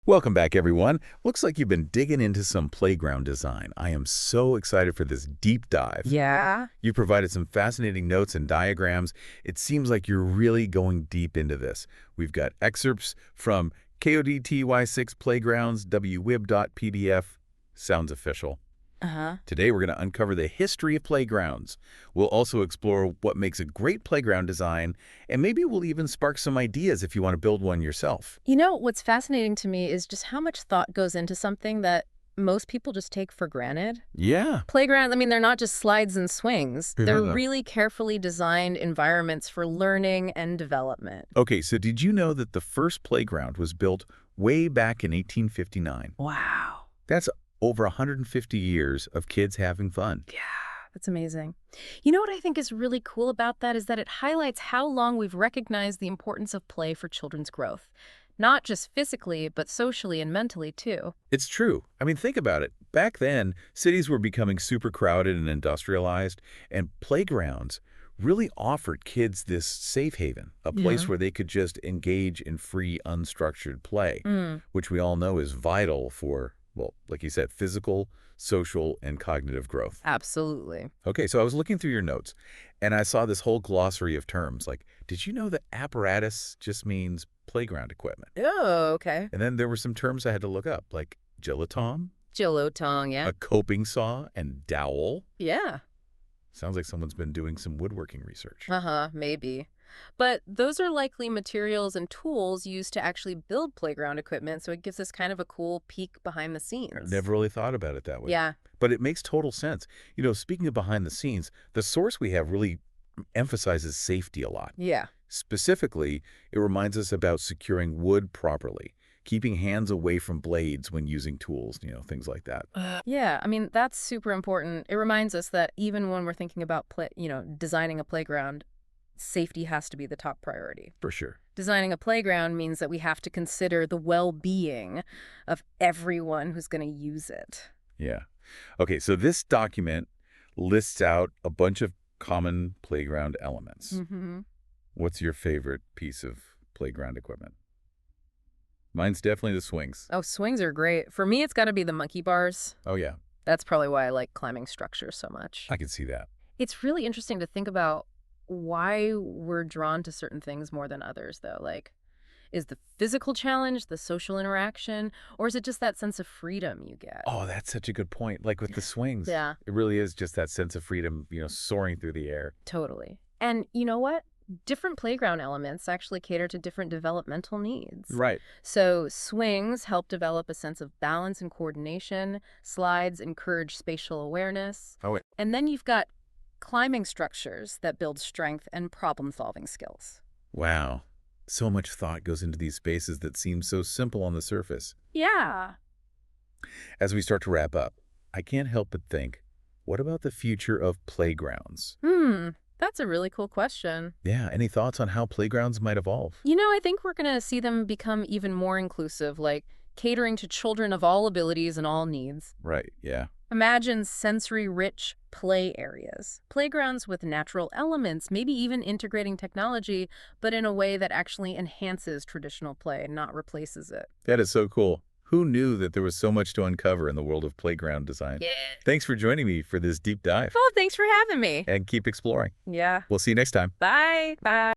Welcome back, everyone. Looks like you've been digging into some playground design. I am so excited for this deep dive. Yeah. You provided some fascinating notes and diagrams. It seems like you're really going deep into this. We've got excerpts from KODTY6 Playgrounds, wwib.pdf. Sounds official. Uh-huh. Today, we're going to uncover the history of playgrounds. We'll also explore what makes a great playground design, and maybe we'll even spark some ideas if you want to build one yourself. You know, what's fascinating to me is just how much thought goes into something that most people just take for granted. Yeah. Playgrounds, I mean, they're not just slides and swings. They're Yeah. really carefully designed environments for learning and development. Okay, so did you know that the first playground was built way back in 1859? Wow. That's over 150 years of kids having fun. Yeah, that's amazing. You know what I think is really cool about that is that it highlights how long we've recognized the importance of play for children's growth. Not just physically, but socially and mentally, too. It's true. I mean, think about it. Back then, cities were becoming super crowded and industrialized, and playgrounds really offered kids this safe haven, a place where they could just engage in free, unstructured play, which we all know is vital for, well, like you said, physical, social, and cognitive growth. Absolutely. Okay, so I was looking through your notes, and I saw this whole glossary of terms. Like, did you know that apparatus just means playground equipment? Oh, okay. And then there were some terms I had to look up, like gelaton, Gelaton, yeah. a coping saw, and dowel. Yeah. Sounds like someone's been doing some woodworking research. Uh-huh, maybe. But those are likely materials and tools used to actually build playground equipment, so it gives us kind of a cool peek behind the scenes. Never really thought about it that way. Yeah. But it makes total sense. You know, speaking of behind the scenes, the source we have really emphasizes safety a lot. Yeah. Specifically, it reminds us about securing wood properly, keeping hands away from blades when using tools, things like that. Yeah, I mean, that's super important. It reminds us that even when we're thinking about designing a playground, safety has to be the top priority. For sure. Designing a playground means that we have to consider the well-being of everyone who's going to use it. Yeah. Okay, so this document lists out a bunch of common playground elements. Mm-hmm. What's your favorite piece of playground equipment? Mine's definitely the swings. Oh, swings are great. For me, it's got to be the monkey bars. Oh, yeah. That's probably why I like climbing structures so much. I can see that. It's really interesting to think about why we're drawn to certain things more than others, though. Like, is the physical challenge, the social interaction, or is it just that sense of freedom you get? Oh, that's such a good point. Like with the swings. Yeah. It really is just that sense of freedom, soaring through the air. Totally. And you know what? Different playground elements actually cater to different developmental needs. Right. So swings help develop a sense of balance and coordination. Slides encourage spatial awareness. Oh, wait. And then you've got climbing structures that build strength and problem-solving skills. Wow. So much thought goes into these spaces that seem so simple on the surface. Yeah. As we start to wrap up, I can't help but think, what about the future of playgrounds? That's a really cool question. Yeah, any thoughts on how playgrounds might evolve? You know, I think we're going to see them become even more inclusive, like catering to children of all abilities and all needs. Right, yeah. Imagine sensory-rich play areas, playgrounds with natural elements, maybe even integrating technology, but in a way that actually enhances traditional play, not replaces it. That is so cool. Who knew that there was so much to uncover in the world of playground design? Yeah. Thanks for joining me for this deep dive. Oh, thanks for having me. And keep exploring. Yeah. We'll see you next time. Bye. Bye.